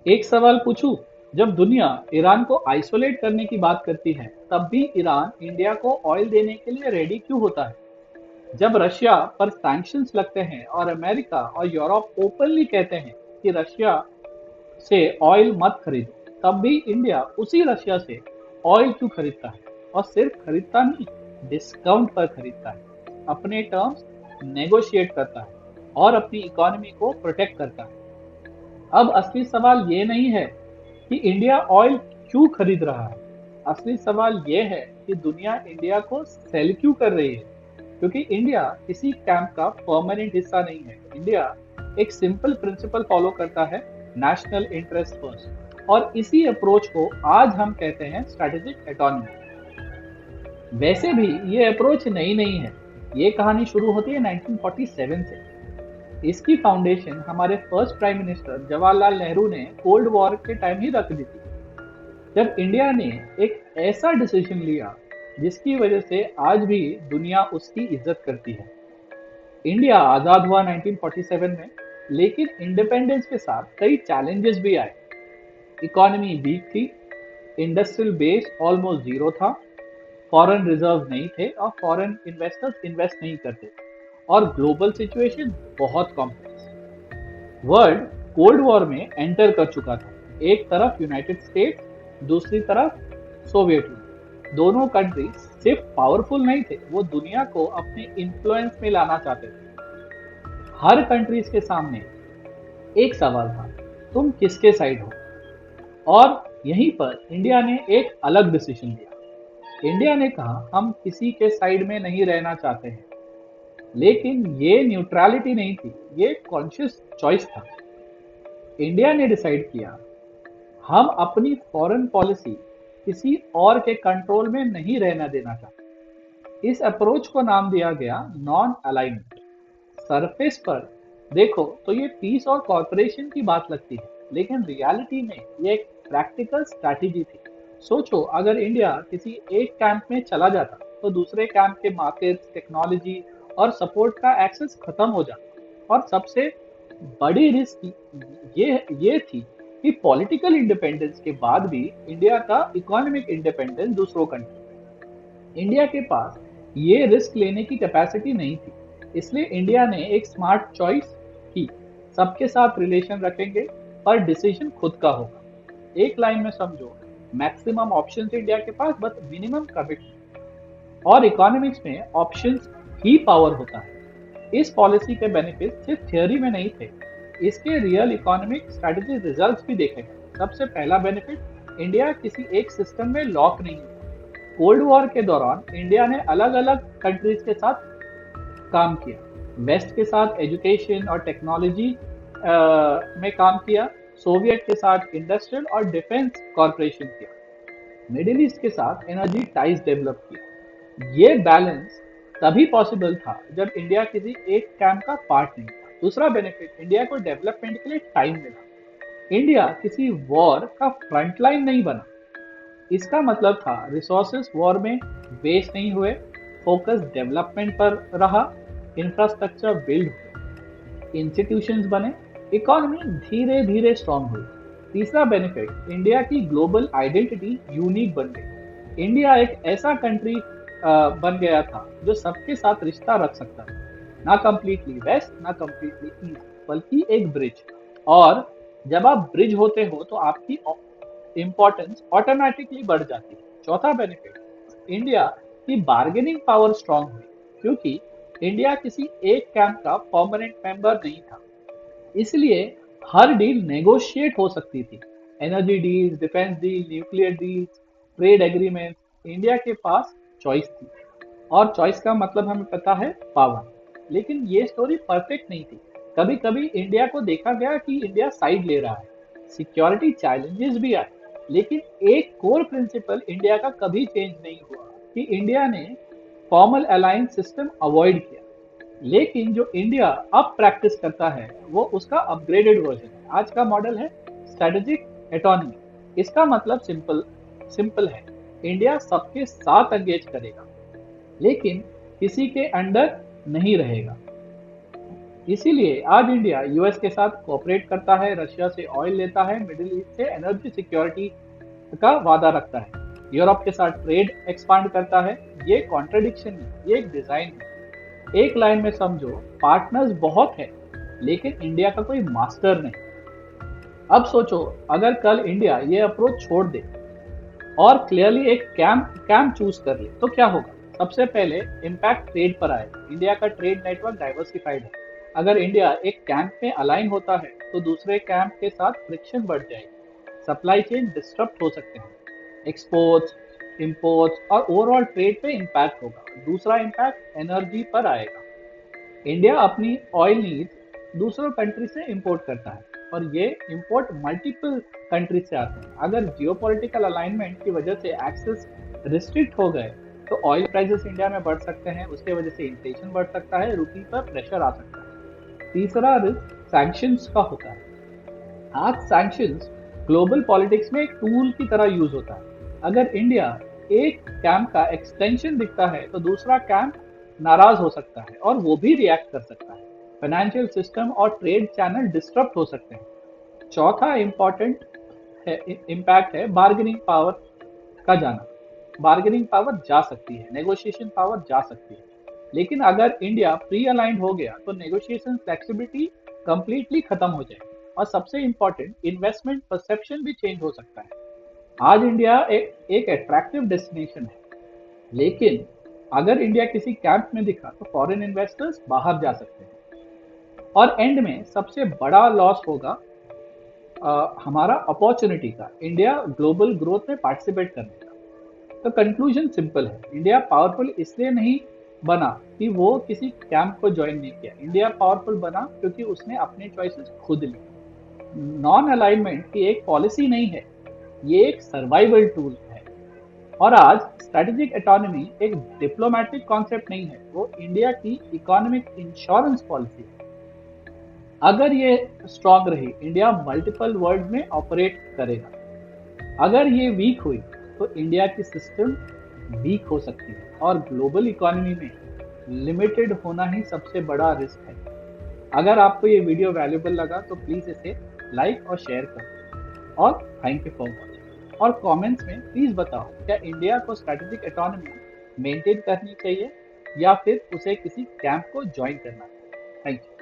एक सवाल पूछूं। जब दुनिया ईरान को आइसोलेट करने की बात करती है, तब भी ईरान इंडिया को ऑयल देने के लिए रेडी क्यों होता है? जब रशिया पर सैंक्शंस लगते हैं और अमेरिका और यूरोप ओपनली कहते हैं कि रशिया से ऑयल मत खरीदो, तब भी इंडिया उसी रशिया से ऑयल क्यों खरीदता है? और सिर्फ खरीदता नहीं, डिस्काउंट पर खरीदता है, अपने टर्म्स नेगोशिएट करता है और अपनी इकोनॉमी को प्रोटेक्ट करता है। अब असली सवाल ये नहीं है कि इंडिया ऑयल क्यों खरीद रहा है। असली सवाल ये है कि दुनिया इंडिया को सेल क्यों कर रही है। क्योंकि इंडिया किसी कैंप का परमानेंट हिस्सा नहीं है। इंडिया एक सिंपल प्रिंसिपल फॉलो करता है, नेशनल इंटरेस्ट फर्स्ट, और इसी अप्रोच को आज हम कहते हैं स्ट्रेटेजिक ऑटोनॉमी। वैसे भी ये अप्रोच नई नहीं है। ये कहानी शुरू होती है 1947 से। इसकी फाउंडेशन हमारे first prime minister Jawaharlal Nehru ने कोल्ड वॉर के टाइम ही रख दी थी, जब इंडिया ने एक ऐसा डिसीजन लिया जिसकी वजह से आज भी दुनिया उसकी इज्जत करती है। इंडिया आजाद हुआ 1947 में, लेकिन इंडिपेंडेंस के साथ कई चैलेंजेस भी आए। इकोनॉमी वीक थी, इंडस्ट्रियल बेस ऑलमोस्ट जीरो था, फॉरेन रिजर्व नहीं थे और फॉरेन इन्वेस्टर्स इन्वेस्ट नहीं करते थे, और ग्लोबल सिचुएशन बहुत कॉम्प्लेक्स। वर्ल्ड कोल्ड वॉर में एंटर कर चुका था। एक तरफ यूनाइटेड स्टेट्स, दूसरी तरफ सोवियत यूनियन। दोनों कंट्री सिर्फ पावरफुल नहीं थे, वो दुनिया को अपने इन्फ्लुएंस में लाना चाहते थे। हर कंट्रीज के सामने एक सवाल था, तुम किसके साइड हो? और यहीं पर इंडिया ने एक अलग डिसीजन लिया। इंडिया ने कहा, हम किसी के साइड में नहीं रहना चाहते हैं। लेकिन ये न्यूट्रलिटी नहीं थी, ये कॉन्शियस चॉइस था। इंडिया ने डिसाइड किया, हम अपनी फॉरेन पॉलिसी किसी और के कंट्रोल में नहीं रहना देना चाहते। इस अप्रोच को नाम दिया गया नॉन अलाइनमेंट। सरफेस पर देखो तो ये पीस और कॉर्पोरेशन की बात लगती है, लेकिन रियलिटी में ये एक प्रैक्टिकल स्ट्रैटेजी थी। सोचो, अगर इंडिया किसी एक कैंप में चला जाता तो दूसरे कैंप के मार्केट्स, टेक्नोलॉजी और सपोर्ट का एक्सेस खत्म हो जाता। और सबसे बड़ी रिस्क ये थी कि पॉलिटिकल इंडिपेंडेंस के बाद भी इंडिया का इकोनॉमिक इंडिपेंडेंस दूसरों कंट्री। इंडिया के पास ये रिस्क लेने की कैपेसिटी नहीं थी। इसलिए इंडिया ने एक स्मार्ट चॉइस की, सबके साथ रिलेशन रखेंगे पर डिसीजन खुद का होगा। एक लाइन में समझो, मैक्सिमम ऑप्शंस इंडिया के पास, बट मिनिमम कमिटमेंट। और इकोनॉमिक्स में ऑप्शंस ही पावर होता है। इस पॉलिसी के बेनिफिट सिर्फ थियोरी में नहीं थे, इसके रियल इकोनॉमिक स्ट्रेटेजी रिजल्ट्स भी देखे गए। सबसे पहला बेनिफिट, इंडिया किसी एक सिस्टम में लॉक नहीं है। कोल्ड वॉर के दौरान इंडिया ने अलग अलग कंट्रीज के साथ काम किया। वेस्ट के साथ एजुकेशन और टेक्नोलॉजी में काम किया, सोवियत के साथ इंडस्ट्रियल और डिफेंस कॉर्पोरेशन किया, मिडिल ईस्ट के साथ एनर्जी टाइज डेवलप किया। ये बैलेंस तभी पॉसिबल था जब इंडिया किसी एक कैंप का पार्ट नहीं था। दूसरा बेनिफिट, इंडिया को डेवलपमेंट के लिए टाइम मिला। इंडिया किसी वॉर का फ्रंटलाइन नहीं बना। इसका मतलब था रिसोर्सेस वॉर में वेस्ट नहीं हुए, फोकस डेवलपमेंट पर रहा, इंफ्रास्ट्रक्चर बिल्ड हुए, इंस्टीट्यूशंस बने, इकोनॉमी धीरे धीरे स्ट्रांग हुई। तीसरा बेनिफिट, इंडिया की ग्लोबल आइडेंटिटी यूनिक बन गई। इंडिया एक ऐसा कंट्री बन गया था जो सबके साथ रिश्ता रख सकता था, ना कंप्लीटली वेस्ट ना कंप्लीटली ईस्ट, बल्कि एक ब्रिज। और जब आप ब्रिज होते हो तो आपकी इंपॉर्टेंस ऑटोमेटिकली बढ़ जाती है। चौथा बेनिफिट, इंडिया की बार्गेनिंग पावर स्ट्रांग हुई, क्योंकि इंडिया किसी एक कैंप का परमानेंट मेंबर नहीं था। इसलिए हर डील नेगोशिएट हो सकती थी। Energy deal, defence deal, nuclear deal, trade agreement, India के पास चॉइस थी। और चॉइस का मतलब हमें पता है, पावर। लेकिन ये स्टोरी परफेक्ट नहीं थी। कभी कभी इंडिया को देखा गया कि इंडिया साइड ले रहा है, सिक्योरिटी चैलेंजेस भी आए, लेकिन एक कोर प्रिंसिपल इंडिया का कभी चेंज नहीं हुआ कि इंडिया ने फॉर्मल अलायंस सिस्टम अवॉइड किया। लेकिन जो इंडिया अब प्रैक्टिस करता है वो उसका अपग्रेडेड वर्जन है। आज का मॉडल है स्ट्रेटेजिक ऑटोनॉमी। इसका मतलब सिंपल सिंपल है, इंडिया सबके साथ एंगेज करेगा, लेकिन किसी के अंडर नहीं रहेगा। इसीलिए आज इंडिया यूएस के साथ कोऑपरेट करता है, रशिया से ऑयल लेता है, मिडिल ईस्ट से एनर्जी सिक्योरिटी का वादा रखता है, यूरोप के साथ ट्रेड एक्सपांड करता है। ये कॉन्ट्रडिक्शन नहीं, ये एक डिजाइन है। एक लाइन में समझो, पार्टनर्स बहुत है लेकिन इंडिया का कोई मास्टर नहीं। अब सोचो, अगर कल इंडिया ये अप्रोच छोड़ दे और क्लियरली एक कैंप चूज कर ले तो क्या होगा? सबसे पहले इम्पैक्ट ट्रेड पर आएगा। इंडिया का ट्रेड नेटवर्क डाइवर्सिफाइड है। अगर इंडिया एक कैंप में अलाइन होता है तो दूसरे कैंप के साथ फ्रिक्शन बढ़ जाएगी, सप्लाई चेन डिस्टर्ब हो सकते हैं, एक्सपोर्ट्स, इंपोर्ट्स और ओवरऑल ट्रेड पे इम्पैक्ट होगा। दूसरा इम्पैक्ट एनर्जी पर आएगा। इंडिया अपनी ऑयल नीड्स दूसरों कंट्री से इंपोर्ट करता है और ये इंपोर्ट मल्टीपल कंट्री से आते हैं। अगर जियोपॉलिटिकल अलाइनमेंट की वजह से एक्सेस रिस्ट्रिक्ट हो गए तो ऑयल प्राइसेस इंडिया में बढ़ सकते हैं, उसके वजह से इन्फ्लेशन बढ़ सकता है, रुपये पर प्रेशर आ सकता है। तीसरा रिस्क सैंक्शंस का होता है। आज सैंक्शंस ग्लोबल पॉलिटिक्स में एक टूल की तरह यूज होता है। अगर इंडिया एक कैंप का एक्सटेंशन दिखता है तो दूसरा कैंप नाराज हो सकता है और वो भी रिएक्ट कर सकता है। फाइनेंशियल सिस्टम और ट्रेड चैनल डिस्टर्ब हो सकते हैं। चौथा इंपॉर्टेंट है इम्पैक्ट है बार्गेनिंग पावर का जाना। बार्गेनिंग पावर जा सकती है, नेगोशिएशन पावर जा सकती है, लेकिन अगर इंडिया प्री अलाइंड हो गया तो नेगोशिएशन फ्लेक्सिबिलिटी कंप्लीटली खत्म हो जाएगी। और सबसे इंपॉर्टेंट, इन्वेस्टमेंट परसेप्शन भी चेंज हो सकता है। आज इंडिया एक अट्रैक्टिव डेस्टिनेशन है, लेकिन अगर इंडिया किसी कैंप में दिखा तो फॉरेन इन्वेस्टर्स बाहर जा सकते हैं और एंड में सबसे बड़ा लॉस होगा हमारा अपॉर्चुनिटी का, इंडिया ग्लोबल ग्रोथ में पार्टिसिपेट करने का। तो कंक्लूजन सिंपल है, इंडिया पावरफुल इसलिए नहीं बना कि वो किसी कैंप को ज्वाइन नहीं किया। इंडिया पावरफुल बना क्योंकि उसने अपने चॉइसेस खुद ली। नॉन अलाइनमेंट की एक पॉलिसी नहीं है, ये एक सर्वाइवल टूल है। और आज स्ट्रेटेजिक ऑटोनॉमी एक डिप्लोमेटिक कॉन्सेप्ट नहीं है, वो इंडिया की इकोनॉमिक इंश्योरेंस पॉलिसी है। अगर ये स्ट्रांग रही, इंडिया मल्टीपल वर्ल्ड में ऑपरेट करेगा। अगर ये वीक हुई तो इंडिया की सिस्टम वीक हो सकती है और ग्लोबल इकोनॉमी में लिमिटेड होना ही सबसे बड़ा रिस्क है। अगर आपको ये वीडियो वैल्यूएबल लगा तो प्लीज इसे लाइक और शेयर करो और थैंक यू फॉर वॉचिंग। और कमेंट्स में प्लीज बताओ, क्या इंडिया को स्ट्रेटेजिक ऑटोनॉमी मेंटेन करनी चाहिए या फिर उसे किसी कैंप को ज्वाइन करना चाहिए? Thank you.